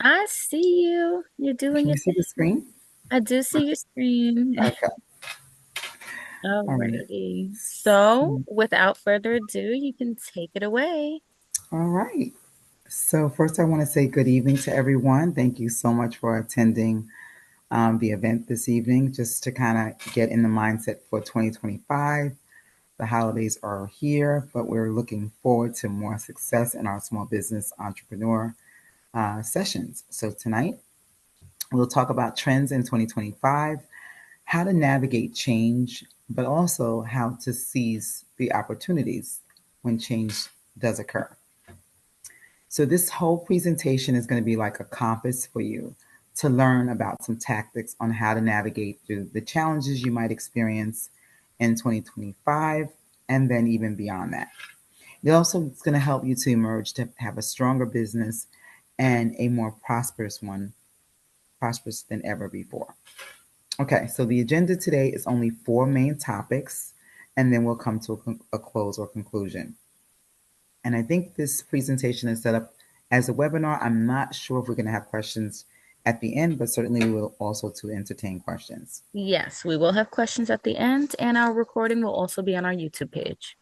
I see you. You're doing Can you your see the thing. screen? I do see your screen. Okay. All right. Alrighty. So, without further ado, you can take it away. All right. So, first, I want to say good evening to everyone. Thank you so much for attending the event this evening, just to kind of get in the mindset for 2025. The holidays are here, but we're looking forward to more success in our small business entrepreneur sessions. So, tonight, we'll talk about trends in 2025, how to navigate change, but also how to seize the opportunities when change does occur. So, this whole presentation is going to be like a compass for you to learn about some tactics on how to navigate through the challenges you might experience in 2025 and then even beyond that. It also is going to help you to emerge to have a stronger business and a more prosperous one, prosperous than ever before. Okay, so the agenda today is only four main topics, and then we'll come to a close or conclusion. And I think this presentation is set up as a webinar. I'm not sure if we're going to have questions at the end, but certainly we will also to entertain questions. Yes, we will have questions at the end, and our recording will also be on our YouTube page.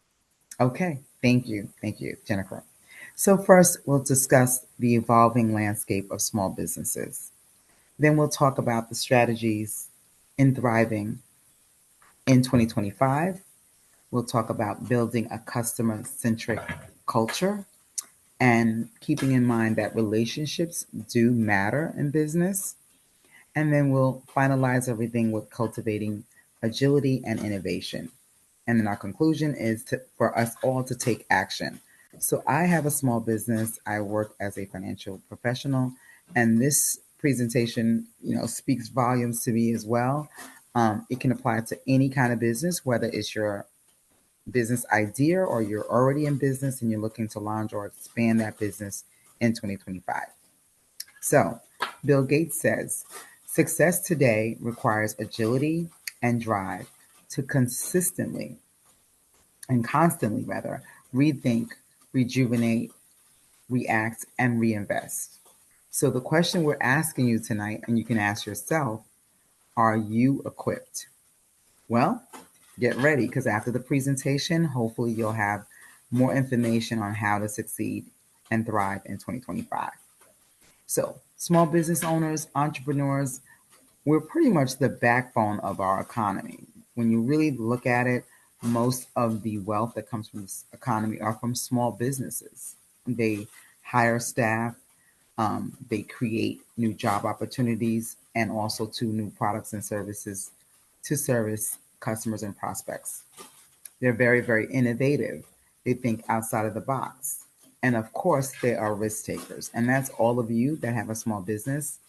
Okay, thank you. Thank you, Jennifer. So, first, we'll discuss the evolving landscape of small businesses. Then, we'll talk about the strategies in thriving in 2025. We'll talk about building a customer centric culture and keeping in mind that relationships do matter in business. And then we'll finalize everything with cultivating agility and innovation. And then our conclusion is for us all to take action. So I have a small business. I work as a financial professional, and this presentation, speaks volumes to me as well. It can apply to any kind of business, whether it's your business idea or you're already in business and you're looking to launch or expand that business in 2025. So, Bill Gates says success today requires agility and drive to consistently and constantly, rather, rethink, rejuvenate, react, and reinvest. So, the question we're asking you tonight, and you can ask yourself, are you equipped? Well, get ready because after the presentation, hopefully you'll have more information on how to succeed and thrive in 2025. So, small business owners, entrepreneurs, we're pretty much the backbone of our economy. When you really look at it, most of the wealth that comes from this economy are from small businesses. They hire staff, they create new job opportunities, and also to new products and services to service customers and prospects. They're very, very innovative. They think outside of the box. And of course, they are risk takers. And that's all of you that have a small business.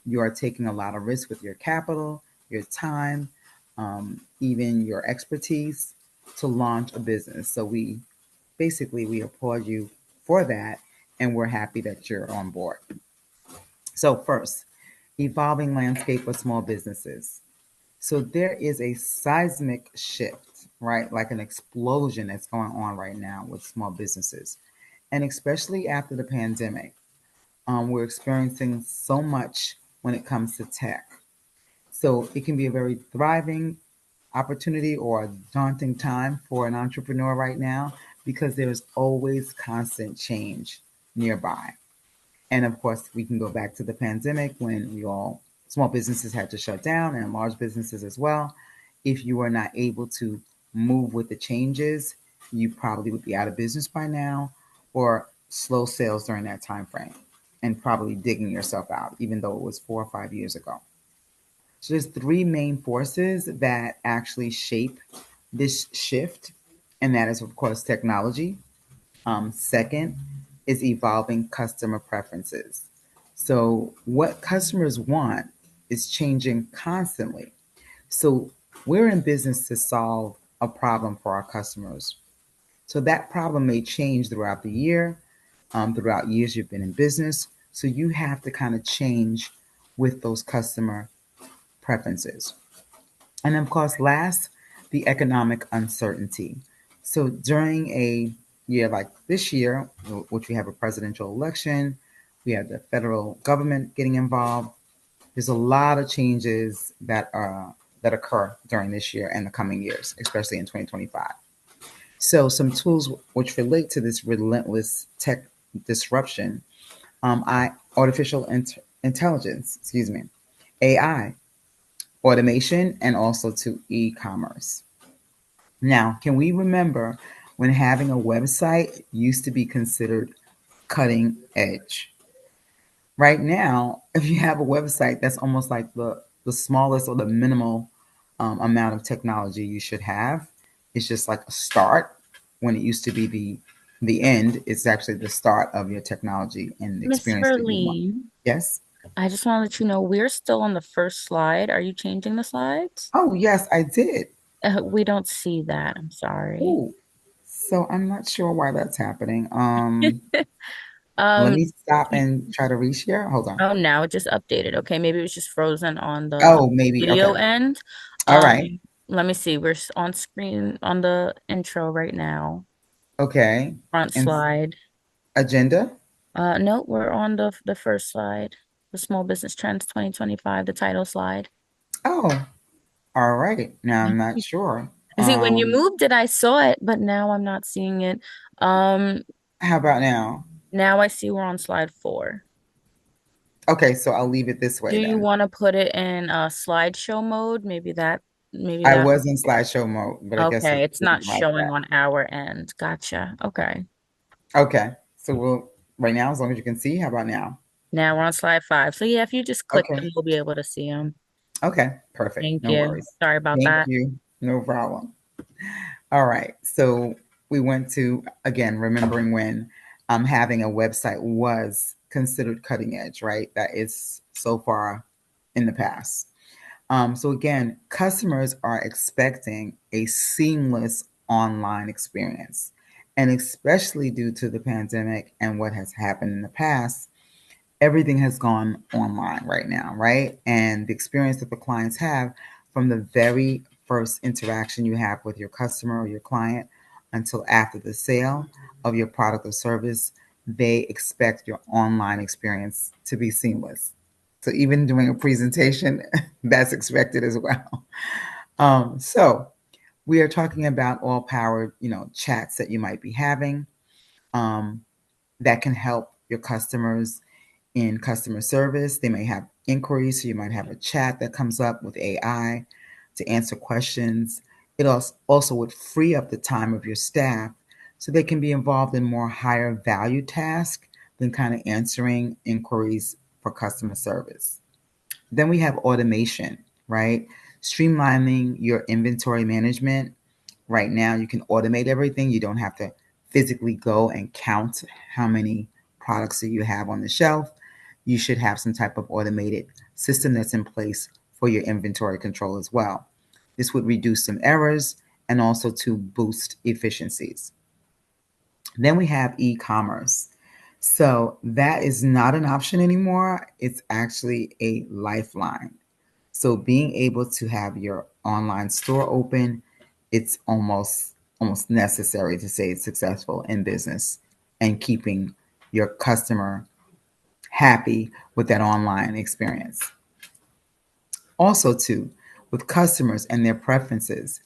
You are taking a lot of risk with your capital, your time, even your expertise to launch a business. So we applaud you for that, and we're happy that you're on board. So first, evolving landscape of small businesses. So there is a seismic shift, right? Like an explosion that's going on right now with small businesses. And especially after the pandemic, we're experiencing so much when it comes to tech. So it can be a very thriving opportunity or a daunting time for an entrepreneur right now because there's always constant change nearby. And of course, we can go back to the pandemic when small businesses had to shut down and large businesses as well. If you were not able to move with the changes, you probably would be out of business by now or slow sales during that time frame and probably digging yourself out, even though it was 4 or 5 years ago. So there's three main forces that actually shape this shift, and that is, of course, technology. Second is evolving customer preferences. So, what customers want is changing constantly. So, we're in business to solve a problem for our customers. So, that problem may change throughout the year, throughout years you've been in business. So, you have to kind of change with those customer preferences. And of course, last, the economic uncertainty. So during a year like this year, which we have a presidential election, We have the federal government getting involved. There's a lot of changes that occur during this year and the coming years, especially in 2025. So some tools which relate to this relentless tech disruption, I artificial intelligence, excuse me, AI, automation, and also to e-commerce. Now, can we remember when having a website used to be considered cutting edge? Right now, if you have a website, that's almost like the smallest or the minimal amount of technology you should have. It's just like a start when it used to be the end. It's actually the start of your technology and the Miss experience that you want. Verlene, Yes. I just want to let you know we're still on the first slide. Are you changing the slides? Oh, yes, I did. We don't see that. I'm sorry. Oh, so I'm not sure why that's happening. Let Um, me stop and try to reshare. Hold on. oh, now it just updated. Okay, maybe it was just frozen on the Oh, maybe. video Okay. end. All right. Let me see. We're on screen on the intro right now. Okay. Front And slide. agenda. No, we're on the first slide. The Small Business Trends 2025, the title slide. Oh, all right. Now I'm not sure. See, when you moved it, I saw it, but now I'm not seeing it. Um, How about now? Now I see we're on slide 4. Okay, so I'll leave it this Do way you then. want to put it in slideshow mode? Maybe I that. was in slideshow mode, but I guess Okay, it's it's not didn't like showing that. on our end. Gotcha. Okay. Okay, so we'll right now, as long as you can see. How about now? Now we're on slide 5. So yeah, if you just click them, Okay. you'll be able to see them. Okay, perfect. Thank No you. worries. Sorry about Thank that. you. No problem. All right. So we went to again remembering when having a website was considered cutting edge, right? That is so far in the past. So again, customers are expecting a seamless online experience. And especially due to the pandemic and what has happened in the past, everything has gone online right now, right? And the experience that the clients have from the very first interaction you have with your customer or your client until after the sale of your product or service, they expect your online experience to be seamless. So even doing a presentation, that's expected as well. So we are talking about all powered, chats that you might be having um, that can help your customers in customer service. They may have inquiries, so you might have a chat that comes up with AI to answer questions. It also would free up the time of your staff so they can be involved in more higher value tasks than kind of answering inquiries for customer service. Then we have automation, right? Streamlining your inventory management. Right now, you can automate everything. You don't have to physically go and count how many products that you have on the shelf. You should have some type of automated system that's in place for your inventory control as well. This would reduce some errors and also to boost efficiencies. Then we have e commerce. So that is not an option anymore. It's actually a lifeline. So being able to have your online store open, it's almost necessary to say it's successful in business and keeping your customer happy with that online experience. Also, too, with customers and their preferences,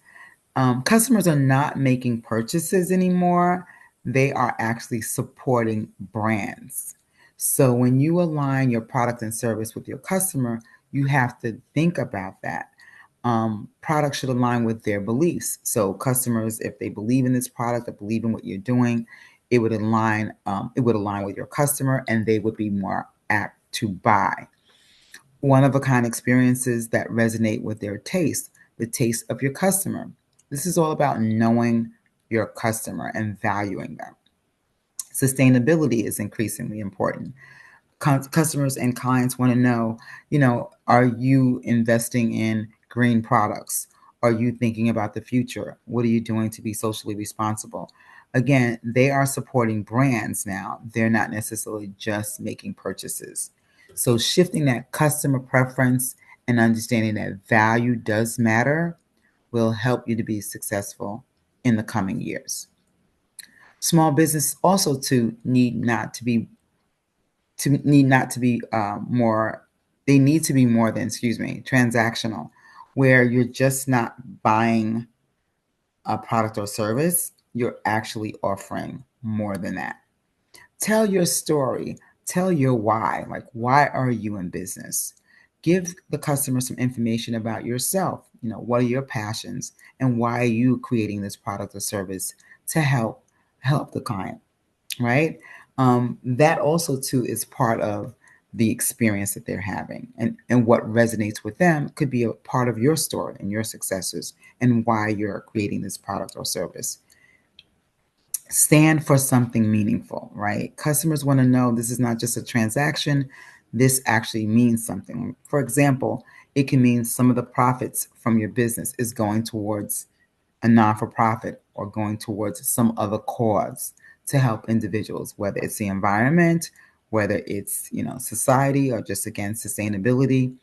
customers are not making purchases anymore. They are actually supporting brands. So when you align your product and service with your customer, you have to think about that. Products should align with their beliefs. So customers, if they believe in this product or believe in what you're doing, it would align. It would align with your customer, and they would be more apt to buy one of a kind experiences that resonate with their taste, the taste of your customer. This is all about knowing your customer and valuing them. Sustainability is increasingly important. Customers and clients want to know, are you investing in green products? Are you thinking about the future? What are you doing to be socially responsible? Again, they are supporting brands now. They're not necessarily just making purchases. So, shifting that customer preference and understanding that value does matter will help you to be successful in the coming years. Small business also to need not to be to need not to be more, they need to be more than, excuse me, transactional, where you're just not buying a product or service, you're actually offering more than that. Tell your story, tell your why. Like, why are you in business? Give the customer some information about yourself. What are your passions and why are you creating this product or service to help the client, right? That also too is part of the experience that they're having, and what resonates with them could be a part of your story and your successes and why you're creating this product or service. Stand for something meaningful, right? Customers want to know this is not just a transaction, this actually means something. For example, it can mean some of the profits from your business is going towards a non for profit or going towards some other cause to help individuals, whether it's the environment, whether it's society, or just again sustainability.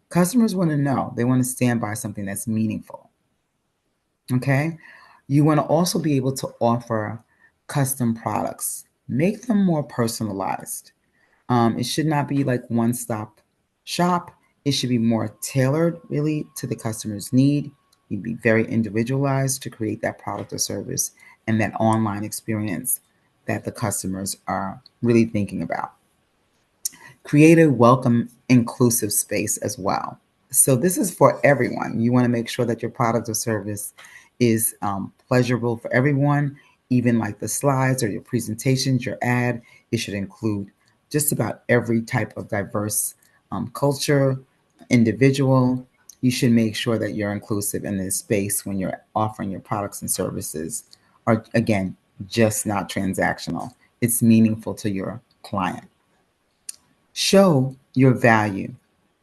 Customers want to know. They want to stand by something that's meaningful. Okay. You want to also be able to offer custom products. Make them more personalized. It should not be like one stop shop. It should be more tailored really to the customer's need. You'd be very individualized to create that product or service and that online experience that the customers are really thinking about. Create a welcome, inclusive space as well. So, this is for everyone. You want to make sure that your product or service is pleasurable for everyone, even like the slides or your presentations, your ad. It should include just about every type of diverse culture, individual. You should make sure that you're inclusive in this space when you're offering your products and services, are again just not transactional. It's meaningful to your client. Show your value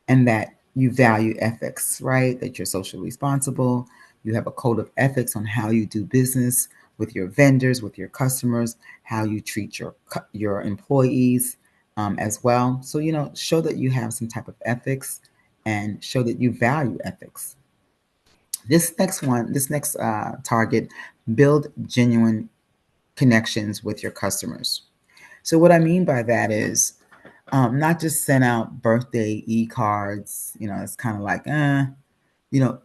and that you value ethics, right? That you're socially responsible. You have a code of ethics on how you do business with your vendors, with your customers, how you treat your employees as well. So show that you have some type of ethics and show that you value ethics. This next target, build genuine connections with your customers. So what I mean by that is not just send out birthday e-cards. It's kind of like,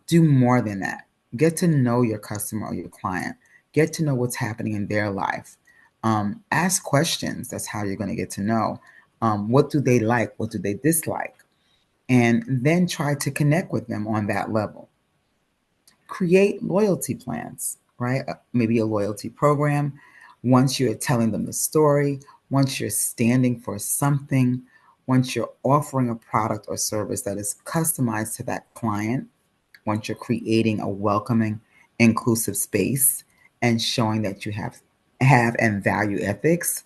do more than that. Get to know your customer or your client. Get to know what's happening in their life. Ask questions. That's how you're going to get to know. What do they like? What do they dislike? And then try to connect with them on that level. Create loyalty plans, right? Maybe a loyalty program. Once you're telling them the story, once you're standing for something, once you're offering a product or service that is customized to that client, once you're creating a welcoming, inclusive space and showing that you have and value ethics,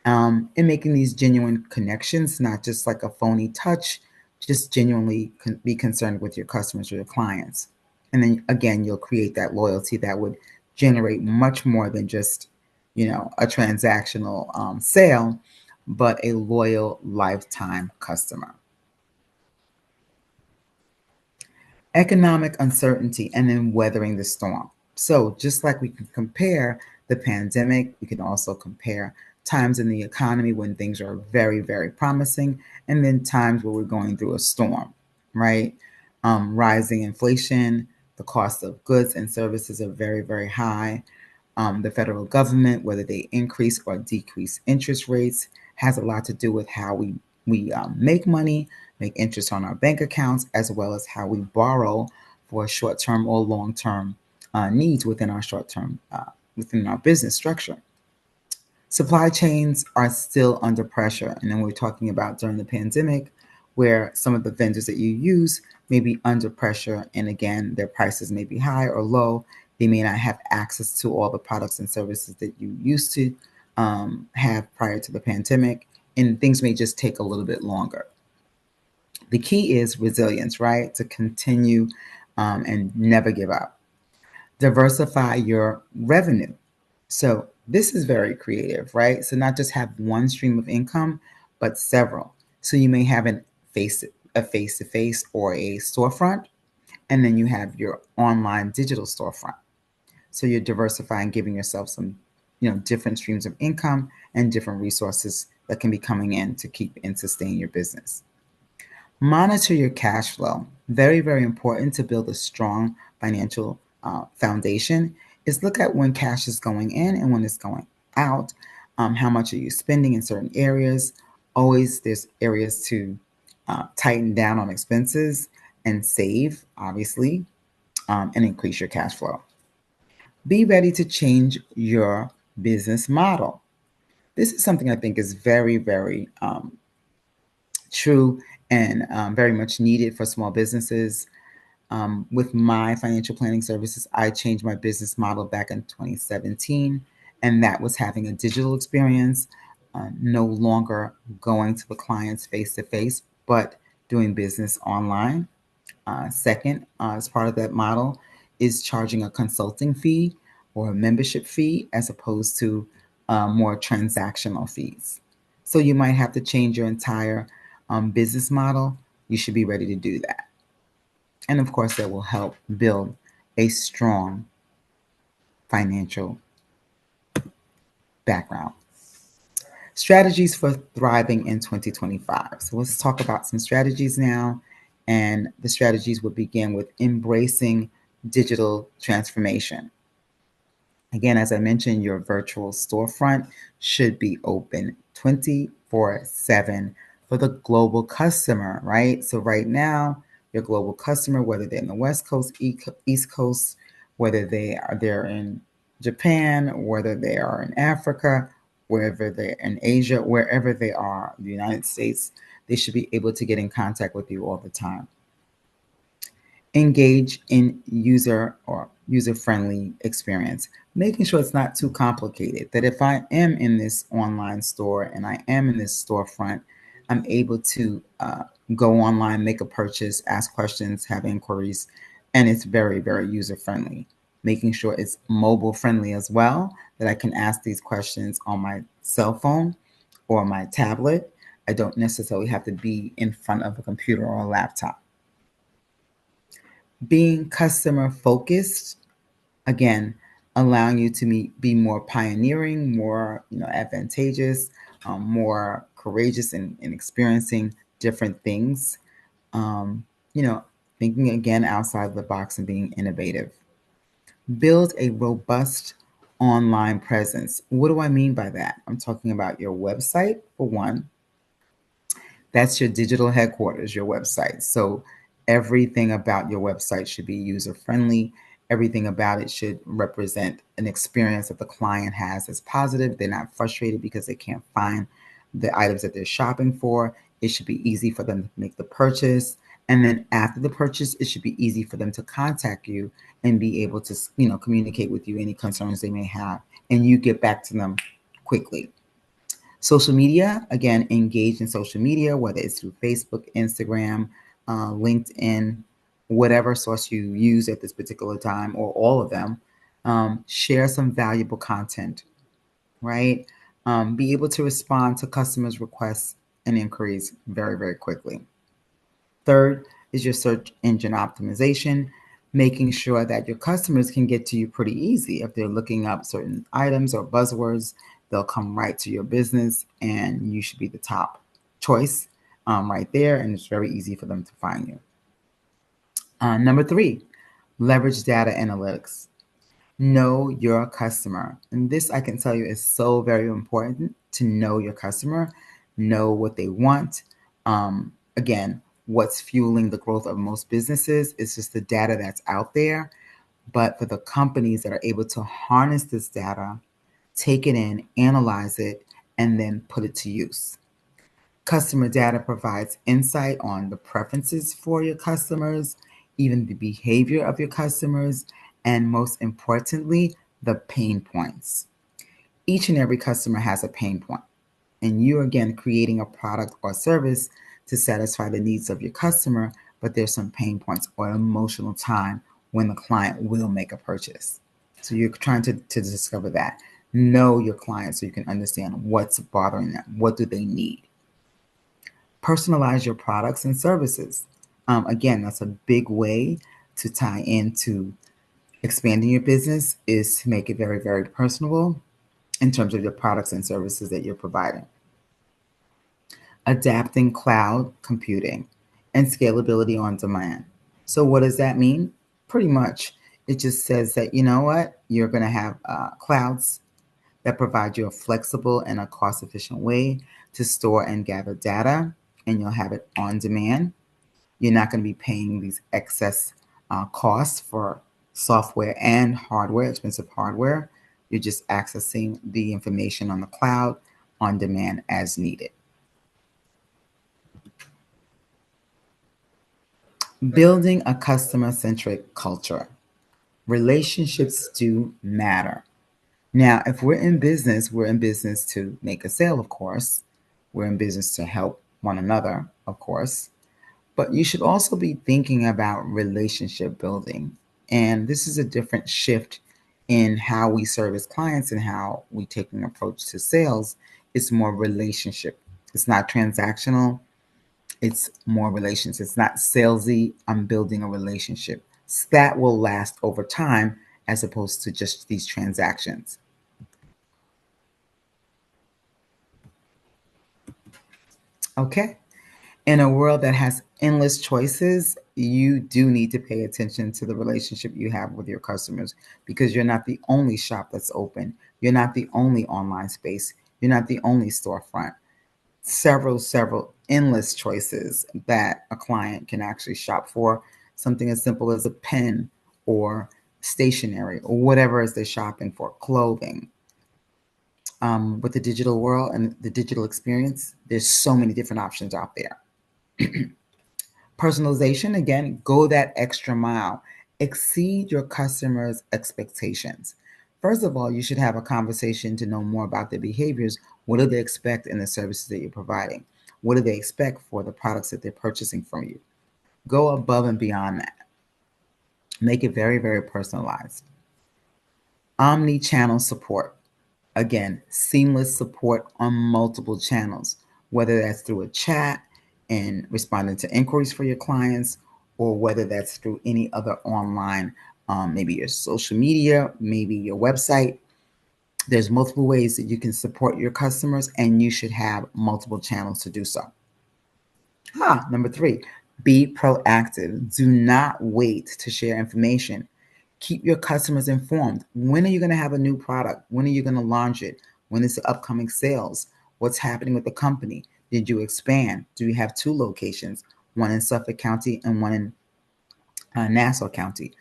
and making these genuine connections, not just like a phony touch, just genuinely be concerned with your customers or your clients. And then again, you'll create that loyalty that would generate much more than just, a transactional sale, but a loyal lifetime customer. Economic uncertainty and then weathering the storm. So, just like we can compare the pandemic, we can also compare times in the economy when things are very, very promising, and then times where we're going through a storm, right? Rising inflation, the cost of goods and services are very, very high. The federal government, whether they increase or decrease interest rates, has a lot to do with how we make money, make interest on our bank accounts, as well as how we borrow for short-term or long-term needs within our short-term within our business structure. Supply chains are still under pressure, and then we're talking about during the pandemic, where some of the vendors that you use may be under pressure, and again, their prices may be high or low. They may not have access to all the products and services that you used to have prior to the pandemic, and things may just take a little bit longer. The key is resilience, right? To continue and never give up. Diversify your revenue. So this is very creative, right? So not just have one stream of income, but several. So you may have a face-to-face or a storefront, and then you have your online digital storefront. So you're diversifying, giving yourself some, different streams of income and different resources that can be coming in to keep and sustain your business. Monitor your cash flow. Very, very important to build a strong financial foundation is look at when cash is going in and when it's going out. How much are you spending in certain areas? Always there's areas to tighten down on expenses and save, obviously, and increase your cash flow. Be ready to change your business model. This is something I think is very, very true and very much needed for small businesses. With my financial planning services, I changed my business model back in 2017, and that was having a digital experience, no longer going to the clients face to face, but doing business online. Second, as part of that model, is charging a consulting fee or a membership fee as opposed to more transactional fees. So you might have to change your entire business model. You should be ready to do that. And of course, that will help build a strong financial background. Strategies for thriving in 2025. So let's talk about some strategies now. And the strategies would begin with embracing digital transformation. Again, as I mentioned, your virtual storefront should be open 24/7 for the global customer, right? So, right now, your global customer, whether they're in the West Coast, East Coast, whether they're in Japan, whether they are in Africa, wherever they're in Asia, wherever they are, the United States, they should be able to get in contact with you all the time. Engage in user-friendly experience, making sure it's not too complicated, that if I am in this online store and I am in this storefront, I'm able to go online, make a purchase, ask questions, have inquiries, and it's very, very user-friendly. Making sure it's mobile friendly as well, that I can ask these questions on my cell phone or my tablet. I don't necessarily have to be in front of a computer or a laptop. Being customer focused, again, allowing you to be more pioneering, more advantageous, more courageous in experiencing different things. Um, you know, Thinking again outside the box and being innovative. Build a robust online presence. What do I mean by that? I'm talking about your website, for one. That's your digital headquarters, your website. So everything about your website should be user friendly. Everything about it should represent an experience that the client has as positive. They're not frustrated because they can't find the items that they're shopping for. It should be easy for them to make the purchase. And then after the purchase, it should be easy for them to contact you and be able to, communicate with you any concerns they may have. And you get back to them quickly. Social media, again, engage in social media, whether it's through Facebook, Instagram, LinkedIn, whatever source you use at this particular time, or all of them. Share some valuable content, right? Be able to respond to customers' requests and inquiries very, very quickly. Third is your search engine optimization, making sure that your customers can get to you pretty easy. If they're looking up certain items or buzzwords, they'll come right to your business and you should be the top choice right there. And it's very easy for them to find you. Number three, leverage data analytics. Know your customer. And this, I can tell you, is so very important to know your customer, know what they want. Again, what's fueling the growth of most businesses is just the data that's out there. But for the companies that are able to harness this data, take it in, analyze it, and then put it to use. Customer data provides insight on the preferences for your customers, even the behavior of your customers, and most importantly, the pain points. Each and every customer has a pain point, and you again creating a product or service to satisfy the needs of your customer, but there's some pain points or emotional time when the client will make a purchase. So you're trying to discover that. Know your client so you can understand what's bothering them. What do they need? Personalize your products and services. Again, that's a big way to tie into expanding your business is to make it very, very personable in terms of your products and services that you're providing. adapting cloud computing, and scalability on demand. So, what does that mean? Pretty much, it just says that, you know what, you're going to have clouds that provide you a flexible and a cost efficient way to store and gather data, and you'll have it on demand. You're not going to be paying these excess costs for software and hardware, expensive hardware. You're just accessing the information on the cloud on demand as needed. Building a customer centric culture. Relationships do matter. Now, if we're in business to make a sale, of course. We're in business to help one another, of course. But you should also be thinking about relationship building. And this is a different shift in how we service clients and how we take an approach to sales. It's more relationship. It's not transactional. It's more relations. It's not salesy. I'm building a relationship. That will last over time as opposed to just these transactions. Okay. In a world that has endless choices, you do need to pay attention to the relationship you have with your customers because you're not the only shop that's open. You're not the only online space. You're not the only storefront. Several endless choices that a client can actually shop for. Something as simple as a pen or stationery or whatever it is they're shopping for, clothing. With the digital world and the digital experience, there's so many different options out there. Personalization, again, go that extra mile. Exceed your customers' expectations. First of all, you should have a conversation to know more about their behaviors. What do they expect in the services that you're providing? What do they expect for the products that they're purchasing from you? Go above and beyond that. Make it very, very personalized. Omni-channel support. Again, seamless support on multiple channels, whether that's through a chat and responding to inquiries for your clients, or whether that's through any other online, maybe your social media, maybe your website. There's multiple ways that you can support your customers, and you should have multiple channels to do so. Number three, be proactive. Do not wait to share information. Keep your customers informed. When are you going to have a new product? When are you going to launch it? When is the upcoming sales? What's happening with the company? Did you expand? Do you have two locations, one in Suffolk County and one in Nassau County?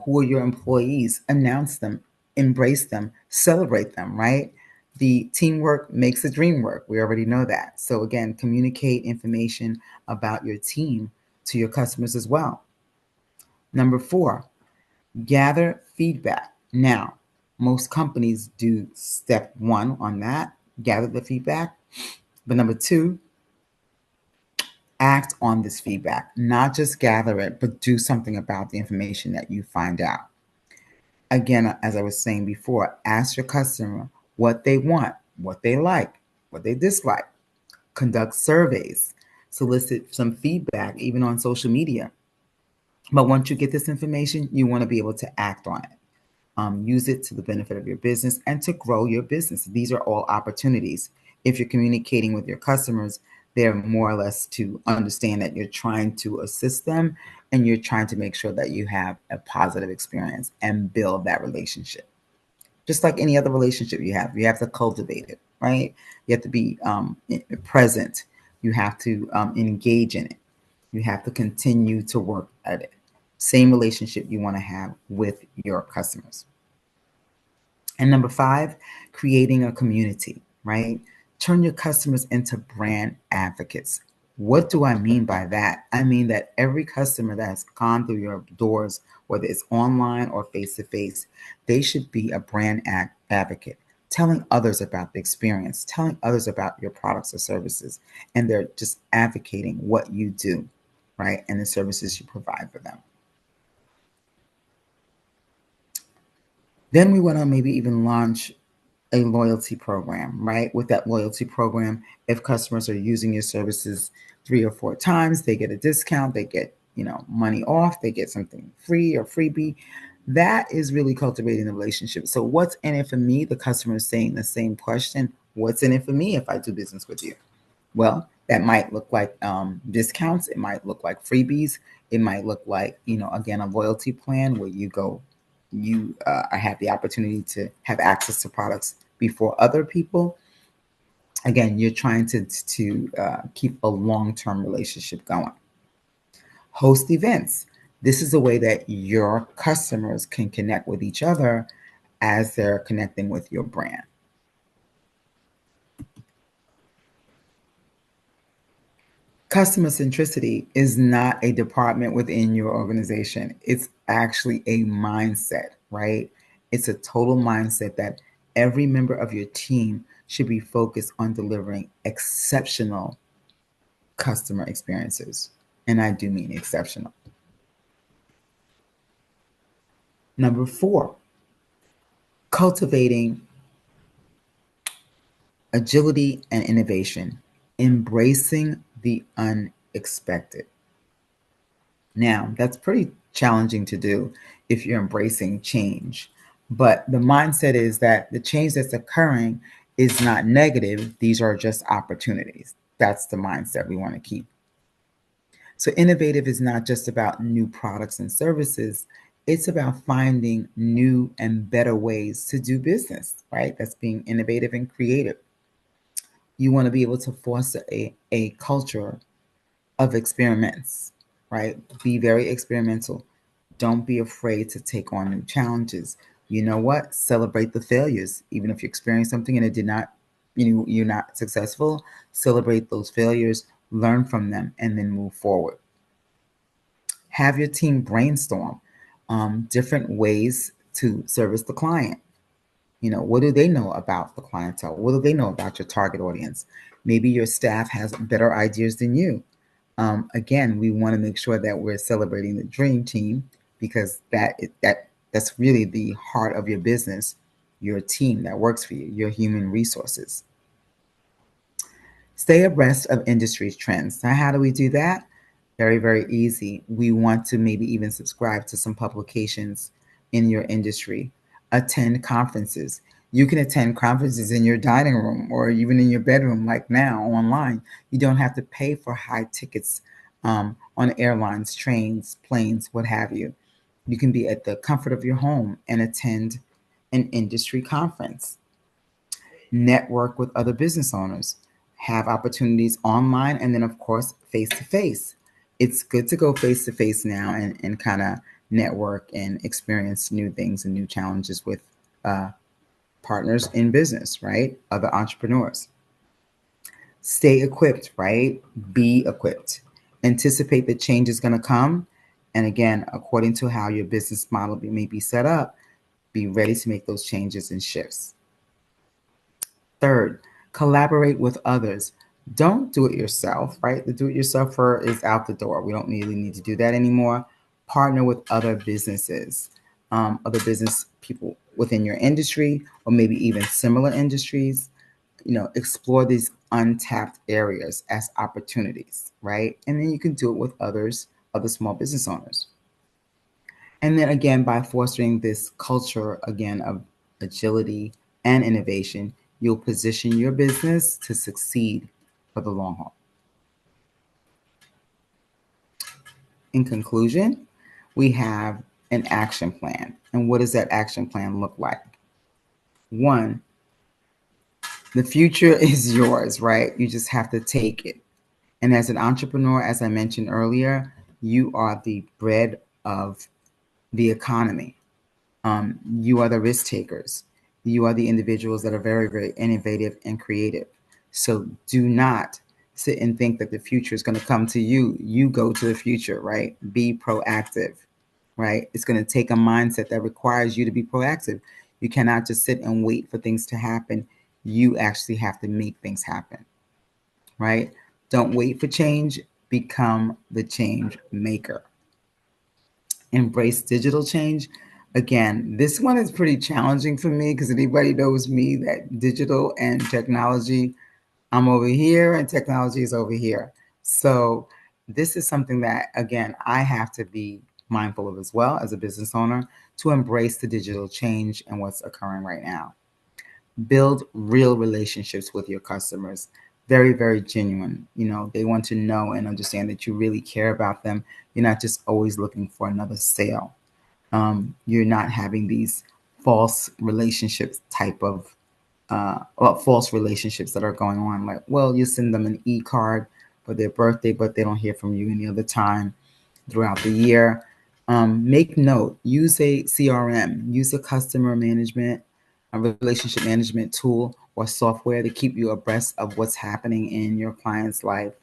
Who are your employees? Announce them, embrace them, celebrate them, right? The teamwork makes the dream work. We already know that. So, again, communicate information about your team to your customers as well. Number four, gather feedback. Now, most companies do step one on that, gather the feedback. But number two, act on this feedback. Not just gather it, but do something about the information that you find out. Again, as I was saying before, ask your customer what they want, what they like, what they dislike. Conduct surveys, solicit some feedback, even on social media. But once you get this information, you want to be able to act on it. Use it to the benefit of your business and to grow your business. These are all opportunities. If you're communicating with your customers, they're more or less to understand that you're trying to assist them and you're trying to make sure that you have a positive experience and build that relationship. Just like any other relationship you have to cultivate it, right? You have to be present. You have to engage in it. You have to continue to work at it. Same relationship you want to have with your customers. And number five, creating a community, right? Turn your customers into brand advocates. What do I mean by that? I mean that every customer that has gone through your doors, whether it's online or face to face, they should be a brand advocate, telling others about the experience, telling others about your products or services, and they're just advocating what you do, right? And the services you provide for them. Then we want to maybe even launch a loyalty program, right? With that loyalty program, if customers are using your services 3 or 4 times, they get a discount, they get, money off, they get something free or freebie. That is really cultivating the relationship. So what's in it for me? The customer is saying the same question. What's in it for me if I do business with you? Well, that might look like discounts. It might look like freebies. It might look like, again, a loyalty plan where you have the opportunity to have access to products before other people. Again, you're trying to keep a long-term relationship going. Host events. This is a way that your customers can connect with each other as they're connecting with your brand. Customer centricity is not a department within your organization. It's actually a mindset, right? It's a total mindset that every member of your team should be focused on delivering exceptional customer experiences. And I do mean exceptional. Number 4, cultivating agility and innovation, embracing the unexpected. Now, that's pretty challenging to do if you're embracing change. But the mindset is that the change that's occurring is not negative, these are just opportunities. That's the mindset we want to keep. So, innovative is not just about new products and services, it's about finding new and better ways to do business, right? That's being innovative and creative. You want to be able to foster a culture of experiments, right? Be very experimental. Don't be afraid to take on new challenges. You know what? Celebrate the failures. Even if you experience something and it did not, you're not successful, celebrate those failures, learn from them, and then move forward. Have your team brainstorm different ways to service the client. What do they know about the clientele? What do they know about your target audience? Maybe your staff has better ideas than you. Again, we want to make sure that we're celebrating the dream team because that's really the heart of your business, your team that works for you, your human resources. Stay abreast of industry trends. Now, how do we do that? Very, very easy. We want to maybe even subscribe to some publications in your industry, attend conferences. You can attend conferences in your dining room or even in your bedroom, like now online. You don't have to pay for high tickets on airlines, trains, planes, what have you. You can be at the comfort of your home and attend an industry conference. Network with other business owners, have opportunities online, and then, of course, face to face. It's good to go face to face now and kind of network and experience new things and new challenges with partners in business, right? Other entrepreneurs. Stay equipped, right? Be equipped. Anticipate that change is going to come. And again, according to how your business model may be set up, be ready to make those changes and shifts. Third, collaborate with others. Don't do it yourself, right? The do it yourselfer is out the door. We don't really need to do that anymore. Partner with other businesses, other business people within your industry, or maybe even similar industries. Explore these untapped areas as opportunities, right? And then you can do it with others, other small business owners. And then again, by fostering this culture again of agility and innovation, you'll position your business to succeed for the long haul. In conclusion, we have an action plan. And what does that action plan look like? One, the future is yours, right? You just have to take it. And as an entrepreneur, as I mentioned earlier, you are the bread of the economy. You are the risk takers. You are the individuals that are very, very innovative and creative. So do not sit and think that the future is going to come to you. You go to the future, right? Be proactive, right? It's going to take a mindset that requires you to be proactive. You cannot just sit and wait for things to happen. You actually have to make things happen, right? Don't wait for change. Become the change maker. Embrace digital change. Again, this one is pretty challenging for me because anybody knows me that digital and technology, I'm over here and technology is over here. So this is something that, again, I have to be mindful of as well as a business owner to embrace the digital change and what's occurring right now. Build real relationships with your customers. very, very genuine. They want to know and understand that you really care about them. You're not just always looking for another sale. You're not having these false relationships type of false relationships that are going on. Like, well, you send them an e-card for their birthday, but they don't hear from you any other time throughout the year. Make note, use a CRM, use a customer management, a relationship management tool or software to keep you abreast of what's happening in your client's life.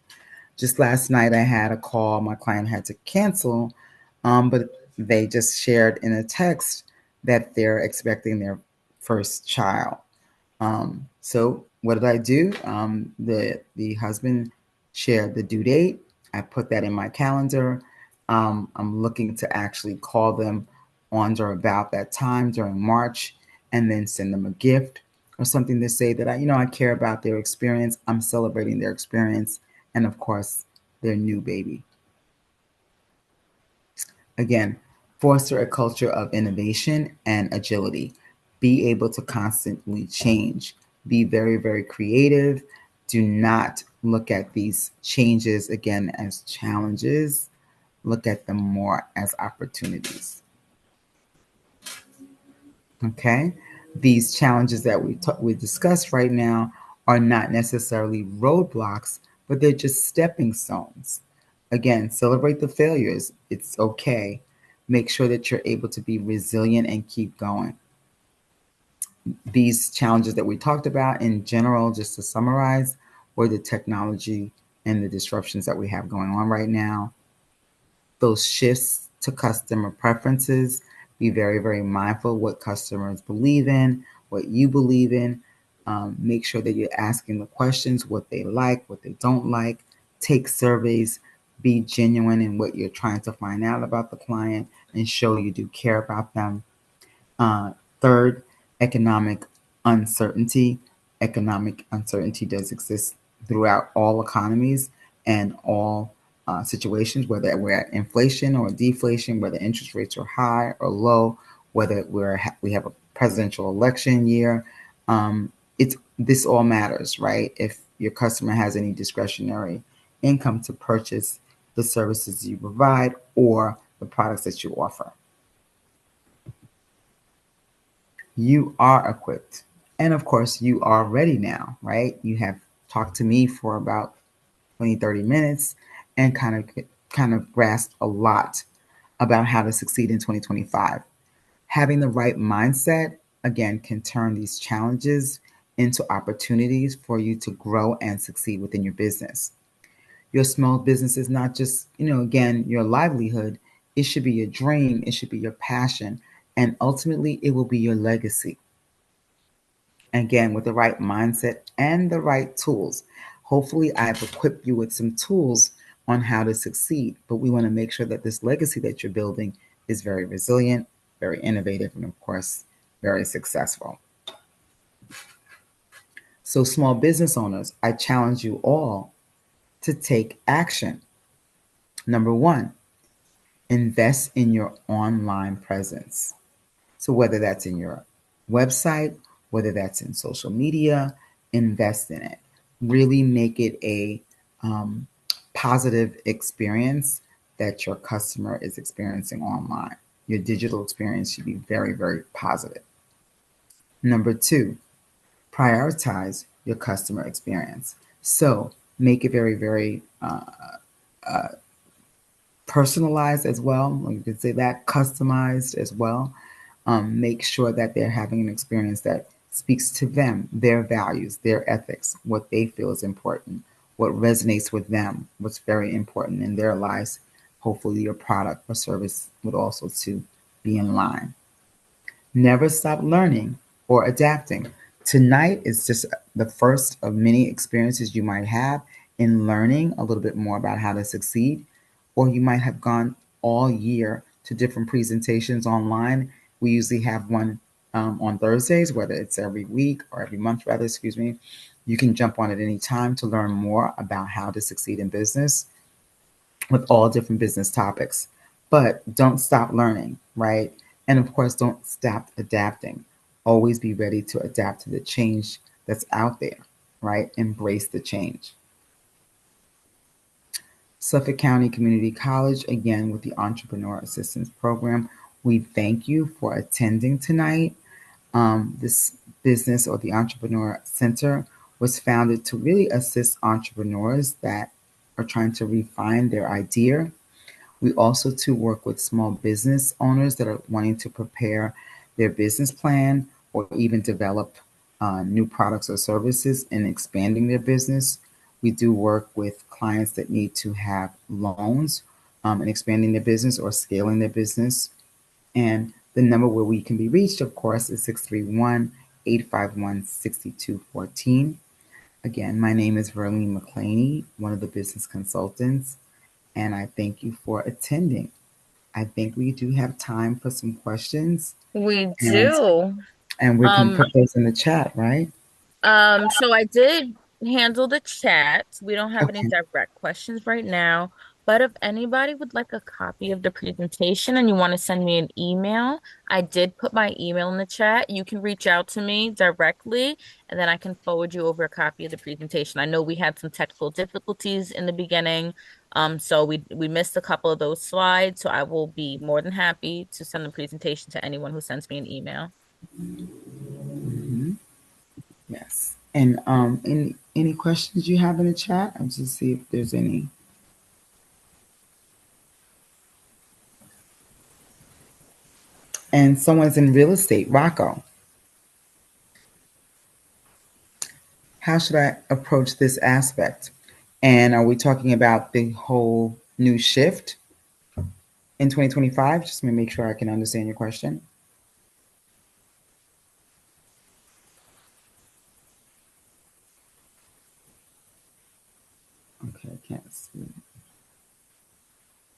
Just last night, I had a call my client had to cancel, but they just shared in a text that they're expecting their first child. So what did I do? The husband shared the due date. I put that in my calendar. I'm looking to actually call them on or about that time during March, and then send them a gift or something to say that I care about their experience. I'm celebrating their experience, and of course, their new baby. Again, foster a culture of innovation and agility. Be able to constantly change. Be very, very creative. Do not look at these changes again as challenges. Look at them more as opportunities. Okay? These challenges that we discussed right now are not necessarily roadblocks, but they're just stepping stones. Again, celebrate the failures. It's okay. Make sure that you're able to be resilient and keep going. These challenges that we talked about in general, just to summarize, were the technology and the disruptions that we have going on right now, those shifts to customer preferences. Be very, very mindful what customers believe in, what you believe in. Make sure that you're asking the questions, what they like, what they don't like. Take surveys. Be genuine in what you're trying to find out about the client and show you do care about them. Third, economic uncertainty. Economic uncertainty does exist throughout all economies and all situations, whether we're at inflation or deflation, whether interest rates are high or low, whether we have a presidential election year. It's this all matters, right? If your customer has any discretionary income to purchase the services you provide or the products that you offer. You are equipped. And of course, you are ready now, right? You have talked to me for about 20, 30 minutes and kind of grasped a lot about how to succeed in 2025. Having the right mindset, again, can turn these challenges into opportunities for you to grow and succeed within your business. Your small business is not just, again, your livelihood. It should be your dream. It should be your passion. And ultimately, it will be your legacy. Again, with the right mindset and the right tools. Hopefully, I've equipped you with some tools on how to succeed, but we want to make sure that this legacy that you're building is very resilient, very innovative, and of course, very successful. So, small business owners, I challenge you all to take action. Number one, invest in your online presence. So, whether that's in your website, whether that's in social media, invest in it. Really make it a positive experience that your customer is experiencing online. Your digital experience should be very, very positive. Number two, prioritize your customer experience. So make it very, very personalized as well. You could say that customized as well. Make sure that they're having an experience that speaks to them, their values, their ethics, what they feel is important, what resonates with them, what's very important in their lives. Hopefully, your product or service would also to be in line. Never stop learning or adapting. Tonight is just the first of many experiences you might have in learning a little bit more about how to succeed, or you might have gone all year to different presentations online. We usually have one on Thursdays, whether it's every week or every month, rather, excuse me. You can jump on at any time to learn more about how to succeed in business with all different business topics. But don't stop learning, right? And of course, don't stop adapting. Always be ready to adapt to the change that's out there. right? Embrace the change. Suffolk County Community College, again with the Entrepreneur Assistance Program, we thank you for attending tonight. This business or the Entrepreneur Center was founded to really assist entrepreneurs that are trying to refine their idea. We also to work with small business owners that are wanting to prepare their business plan or even develop new products or services and expanding their business. We do work with clients that need to have loans and expanding their business or scaling their business. And the number where we can be reached, of course, is 631-851-6214. Again, my name is Verlene McClaney, one of the business consultants, and I thank you for attending. I think we do have time for some questions, We and do. we can Um, put those in the chat, right? so I did handle the chat. We don't have any Okay. direct questions right now, but if anybody would like a copy of the presentation and you want to send me an email, I did put my email in the chat. You can reach out to me directly, and then I can forward you over a copy of the presentation. I know we had some technical difficulties in the beginning, so we missed a couple of those slides, so I will be more than happy to send the presentation to anyone who sends me an email. Mhm. Yes. And any questions you have in the chat? I'll just see if there's any. And someone's in real estate, Rocco. How should I approach this aspect? And are we talking about the whole new shift in 2025? Just to make sure I can understand your question. Okay, I can't see.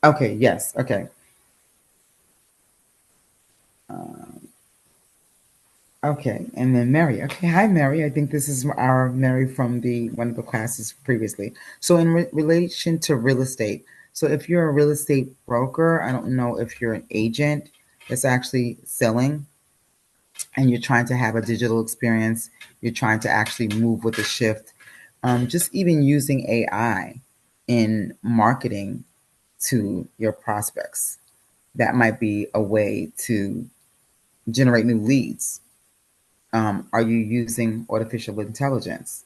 Okay, yes, okay. Um, okay, and then Mary. Okay, hi Mary. I think this is our Mary from the one of the classes previously. So in relation to real estate, so if you're a real estate broker, I don't know if you're an agent that's actually selling and you're trying to have a digital experience, you're trying to actually move with the shift. Just even using AI in marketing to your prospects, that might be a way to generate new leads. Are you using artificial intelligence?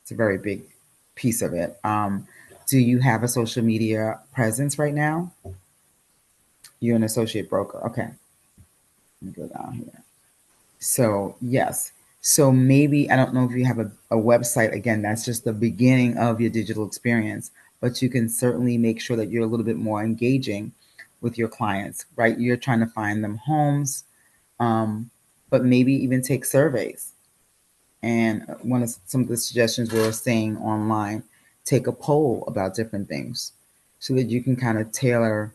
It's a very big piece of it. Do you have a social media presence right now? You're an associate broker. Okay, let me go down here. So, yes. So maybe, I don't know if you have a website. Again, that's just the beginning of your digital experience, but you can certainly make sure that you're a little bit more engaging with your clients, right? You're trying to find them homes, um, but maybe even take surveys. And one of some of the suggestions we were saying online, take a poll about different things so that you can kind of tailor,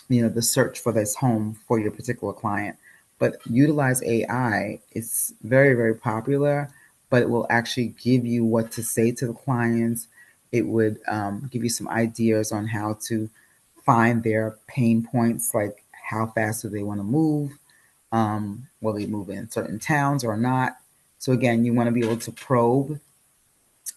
the search for this home for your particular client. But utilize AI. It's very, very popular, but it will actually give you what to say to the clients. It would give you some ideas on how to find their pain points, like how fast do they want to move, will they move in certain towns or not. So again, you want to be able to probe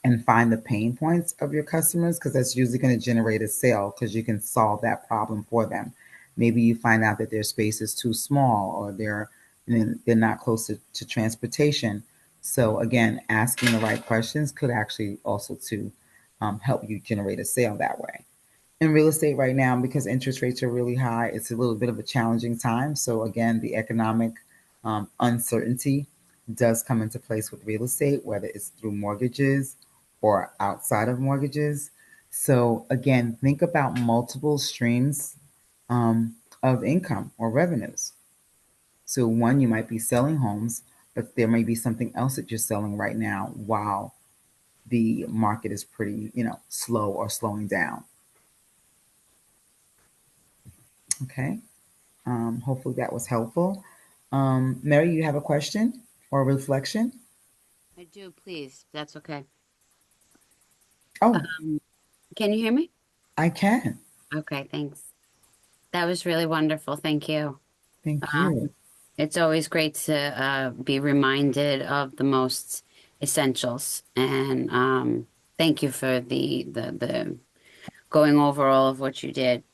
and find the pain points of your customers because that's usually going to generate a sale because you can solve that problem for them. Maybe you find out that their space is too small or they're not close to transportation. So again, asking the right questions could actually also to help you generate a sale that way. In real estate right now, because interest rates are really high, it's a little bit of a challenging time. So again, the economic uncertainty does come into place with real estate, whether it's through mortgages or outside of mortgages. So again, think about multiple streams of income or revenues. So one, you might be selling homes, but there may be something else that you're selling right now while the market is pretty, slow or slowing down. Okay. Hopefully that was helpful. Mary, you have a question or a reflection? I do, please. That's okay. Oh, Um, can you hear me? I can. Okay, thanks. That was really wonderful. Thank you. Thank you. It's always great to be reminded of the most essentials. And thank you for the going over all of what you did.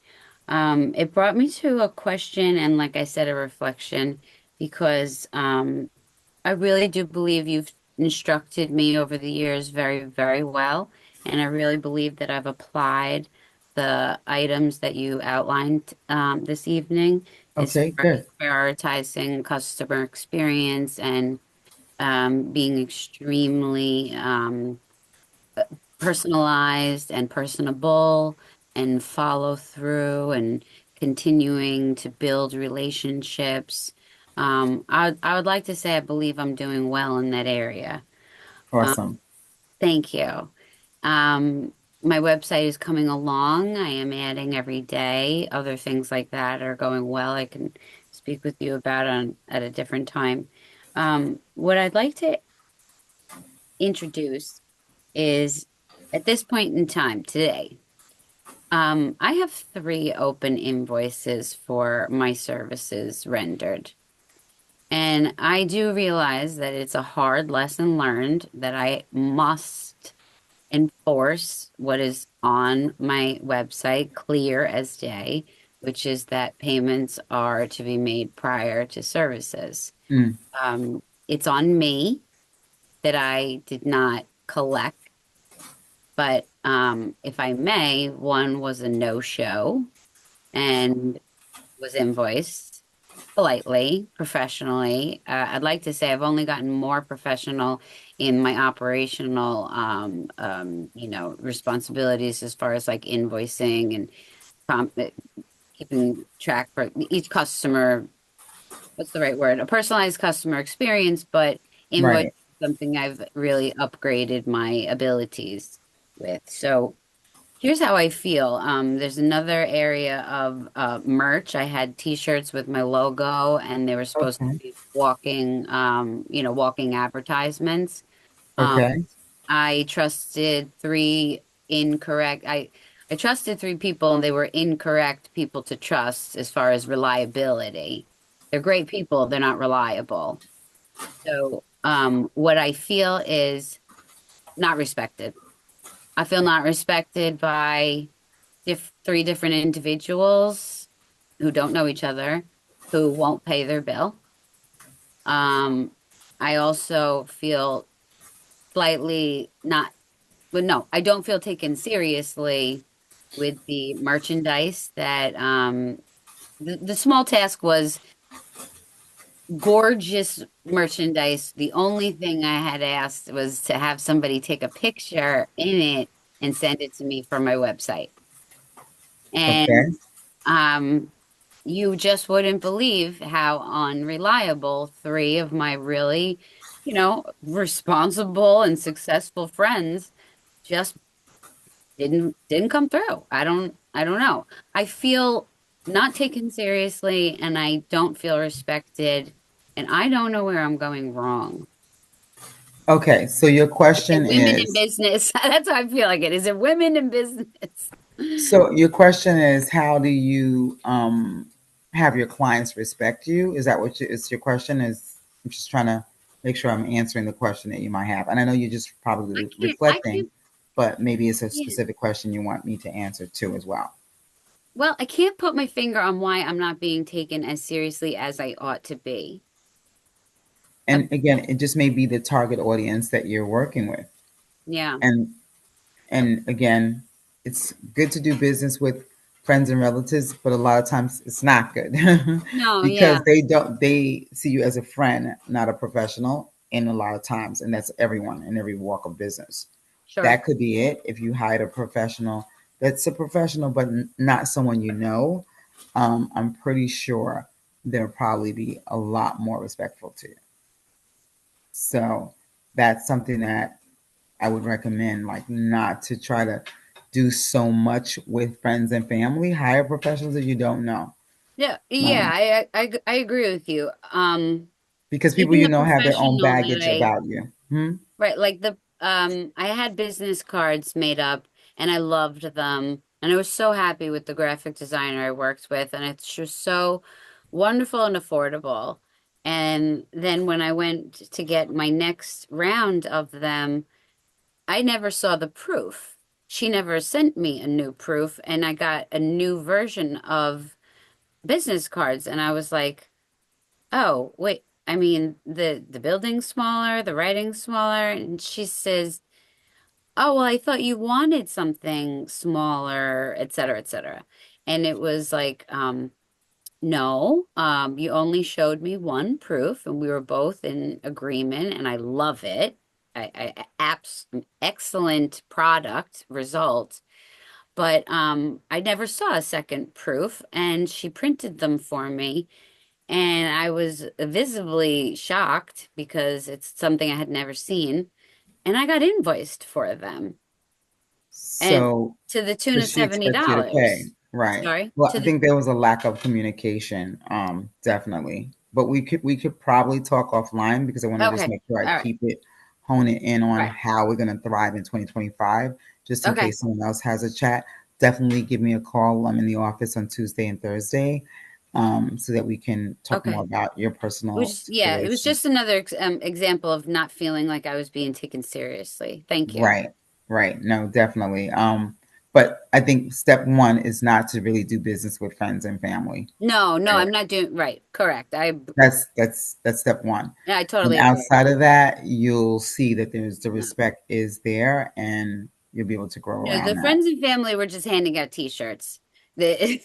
It brought me to a question and, like I said, a reflection because I really do believe you've instructed me over the years very, very well. And I really believe that I've applied the items that you outlined this evening as Okay, far as good. prioritizing customer experience and being extremely personalized and personable and follow through and continuing to build relationships. I would like to say I believe I'm doing well in that area. Um, Awesome. thank you. Um, my website is coming along. I am adding every day. Other things like that are going well. I can speak with you about on at a different time. What I'd like to introduce is at this point in time today. I have three open invoices for my services rendered. And I do realize that it's a hard lesson learned that I must enforce what is on my website clear as day, which is that payments are to be made prior to services. Mm, It's on me that I did not collect, but if I may, one was a no-show and was invoiced politely, professionally. I'd like to say I've only gotten more professional in my operational, responsibilities as far as like invoicing and prompt, keeping track for each customer. What's the right word? A personalized customer experience, but invoice right. is something I've really upgraded my abilities with. So here's how I feel. There's another area of merch. I had t-shirts with my logo, and they were supposed to Okay. be walking, walking advertisements. Um, Okay. I trusted three incorrect. I trusted three people, and they were incorrect people to trust as far as reliability. They're great people, they're not reliable. So, what I feel is not respected. I feel not respected by three different individuals who don't know each other, who won't pay their bill. Um, I also feel slightly not, well, no, I don't feel taken seriously with the merchandise that the small task was gorgeous merchandise. The only thing I had asked was to have somebody take a picture in it and send it to me from my website. Okay. And you just wouldn't believe how unreliable three of my really, responsible and successful friends just didn't come through. I don't know. I feel not taken seriously and I don't feel respected and I don't know where I'm going wrong. Okay. So your Is it question women in is, business? That's how I feel like it. Is it women in business? how do you have your clients respect you? Is that what is your question? Is I'm just trying to make sure I'm answering the question that you might have, and I know you're just probably I reflecting, can't, but maybe it's a yeah. specific question you want me to answer too as well. Well, I can't put my finger on why I'm not being taken as seriously as I ought to be. Uh, And again, it just may be the target audience that you're working with, yeah. and again, it's good to do business with friends and relatives, but a lot of times it's not good No, because yeah, they see you as a friend, not a professional. In a lot of times, and that's everyone in every walk of business. sure. That could be it. If you hired a professional, that's a professional, but not someone you know. I'm pretty sure they'll probably be a lot more respectful to you. So that's something that I would recommend, like not to try to do so much with friends and family. Hire professionals that you don't know, Yeah, um, yeah, I agree with you. because people Even you the know have their own professional that baggage about you. Hmm? right, like I had business cards made up and I loved them. And I was so happy with the graphic designer I worked with, and it's just so wonderful and affordable. And then when I went to get my next round of them, I never saw the proof. She never sent me a new proof, and I got a new version of business cards, and I was like, "Oh, wait. I mean, the building's smaller, the writing's smaller." And she says, "Oh, well, I thought you wanted something smaller, et cetera, et cetera." And it was like, no, you only showed me one proof, and we were both in agreement, and I love it. Excellent product result, but I never saw a second proof, and she printed them for me, and I was visibly shocked because it's something I had never seen, and I got invoiced for them, and So to the tune does of she expect you to pay? $70. Right. Sorry, Well, to I the think there was a lack of communication, definitely. But we could probably talk offline because I want to just okay, make sure I all right, keep it, hone it in on right, how we're going to thrive in 2025, just in okay. case someone else has a chat. Definitely give me a call. I'm in the office on Tuesday and Thursday, so that we can talk more Okay. about your personal Yeah, it was situation. just another example of not feeling like I was being taken seriously. Thank you. Right, right. No, definitely. But I think step one is not to really do business with friends and family. No, no, Right? I'm not doing right. Correct. That's step one. I And totally agree. outside of that, you'll see that there's the No. respect is there, and you'll be able to grow No, around the that. friends and family were just handing out t-shirts. The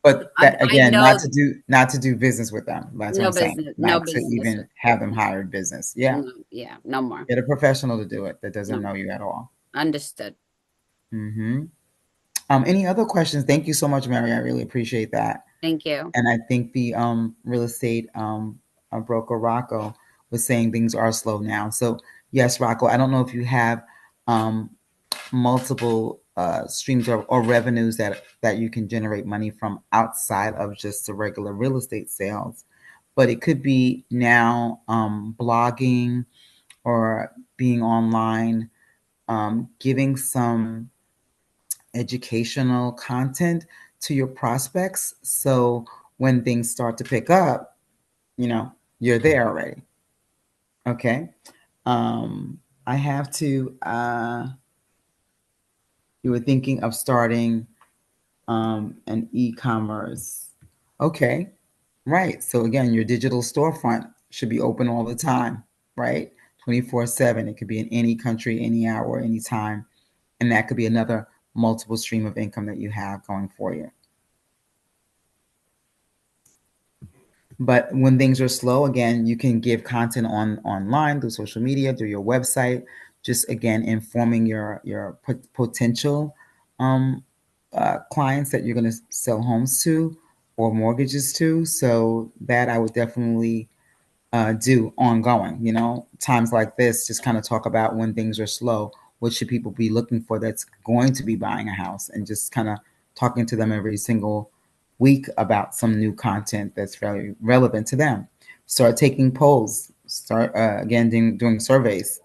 But that I again, not know to do business with them. That's what I'm saying. no Not to business with even have them hired business. Yeah, no, yeah, no more. get a professional to do it that doesn't No. know you at all. Understood. Hmm. Any other questions? Thank you so much, Mary. I really appreciate that. Thank you. And I think the real estate broker Rocco was saying things are slow now. So yes, Rocco, I don't know if you have um, multiple streams or revenues that you can generate money from outside of just the regular real estate sales, but it could be now blogging or being online, giving some educational content to your prospects. So when things start to pick up, you're there already. Okay. I have to, you were thinking of starting an e commerce. Okay. Right. So again, your digital storefront should be open all the time, right? 24/7. It could be in any country, any hour, any time. And that could be another multiple stream of income that you have going for you. But when things are slow, again, you can give content online through social media, through your website. Just again, informing your potential um, clients that you're going to sell homes to or mortgages to. So that I would definitely do ongoing. Times like this, just kind of talk about when things are slow. What should people be looking for that's going to be buying a house, and just kind of talking to them every single week about some new content that's very relevant to them. Start taking polls. Start again doing surveys,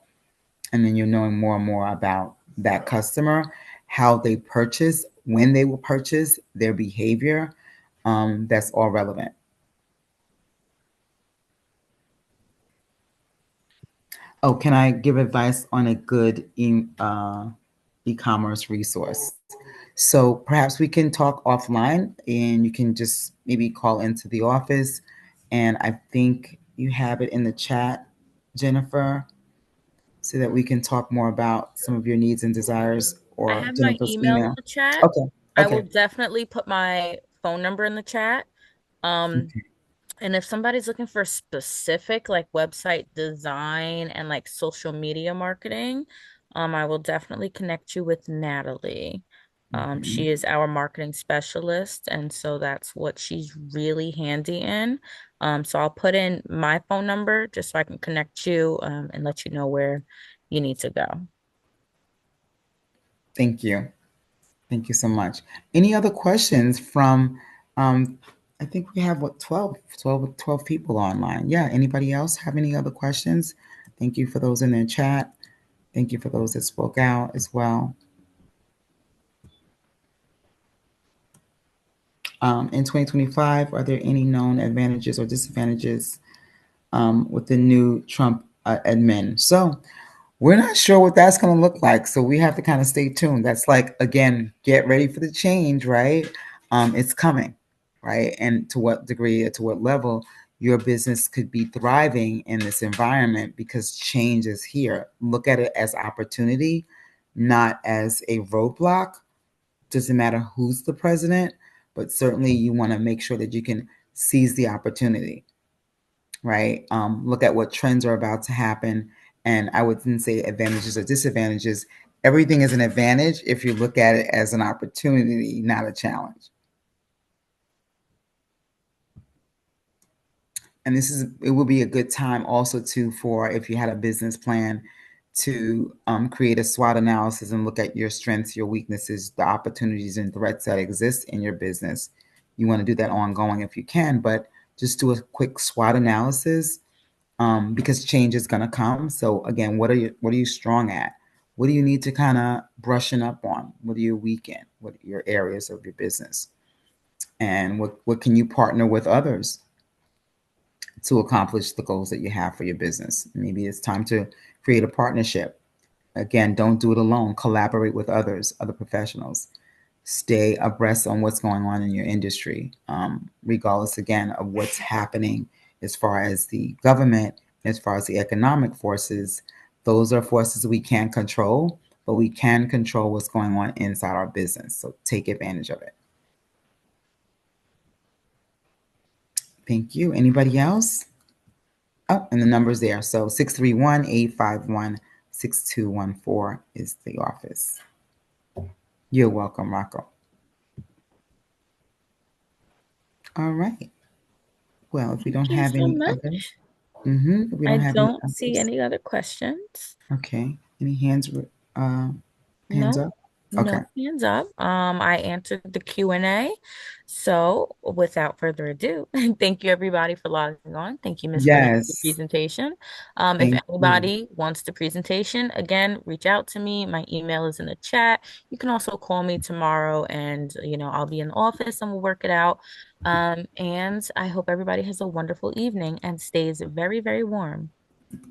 and then you're knowing more and more about that customer, how they purchase, when they will purchase, their behavior. That's all relevant. Oh, can I give advice on a good e-commerce resource? So perhaps we can talk offline, and you can just maybe call into the office. And I think you have it in the chat, Jennifer, so that we can talk more about some of your needs and desires, I or have my Jennifer's email in email. the chat. Okay. I will Okay. definitely put my phone number in the chat. Um, Okay. and if somebody's looking for specific like website design and like social media marketing, I will definitely connect you with Natalie. She Mhm. is our marketing specialist, and so that's what she's really handy in. So I'll put in my phone number just so I can connect you, and let you know where you need to go. Thank you. Thank you so much. Any other questions from, um, I think we have what, 12 people online. Yeah. Anybody else have any other questions? Thank you for those in the chat. Thank you for those that spoke out as well. In 2025, are there any known advantages or disadvantages with the new Trump admin. So we're not sure what that's going to look like. So we have to kind of stay tuned. That's like, again, get ready for the change, right? It's coming, right? And to what degree, to what level your business could be thriving in this environment because change is here. Look at it as opportunity, not as a roadblock. Doesn't matter who's the president, but certainly you want to make sure that you can seize the opportunity, right? Look at what trends are about to happen. And I wouldn't say advantages or disadvantages. Everything is an advantage if you look at it as an opportunity, not a challenge. And it will be a good time also too for if you had a business plan to create a SWOT analysis and look at your strengths, your weaknesses, the opportunities and threats that exist in your business. You want to do that ongoing if you can, but just do a quick SWOT analysis because change is going to come. So again, what are you strong at? What do you need to kind of brushing up on? What are you weak in? What are your areas of your business? And what can you partner with others to accomplish the goals that you have for your business? Maybe it's time to create a partnership. Again, don't do it alone. Collaborate with others, other professionals. Stay abreast on what's going on in your industry, regardless, again, of what's happening as far as the government, as far as the economic forces. Those are forces we can't control, but we can control what's going on inside our business. So take advantage of it. Thank you. Anybody else? Oh, and the number's there. So 631-851-6214 is the office. You're welcome, Rocco. All right. Well, if we don't Thank you have so any much. others, if we I don't have any don't see others, any other questions. okay. Any hands No, up? Okay. no hands up. I answered the Q&A. So without further ado, thank you everybody for logging on. Thank you, Miss Felicia, for the Yes. presentation. If Thank you. anybody wants the presentation, again, reach out to me. My email is in the chat. You can also call me tomorrow and, I'll be in the office and we'll work it out. And I hope everybody has a wonderful evening and stays very, very warm. Thank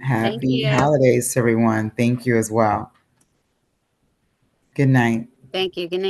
Happy you. holidays, everyone. Thank you as well. Good night. Thank you. Good night.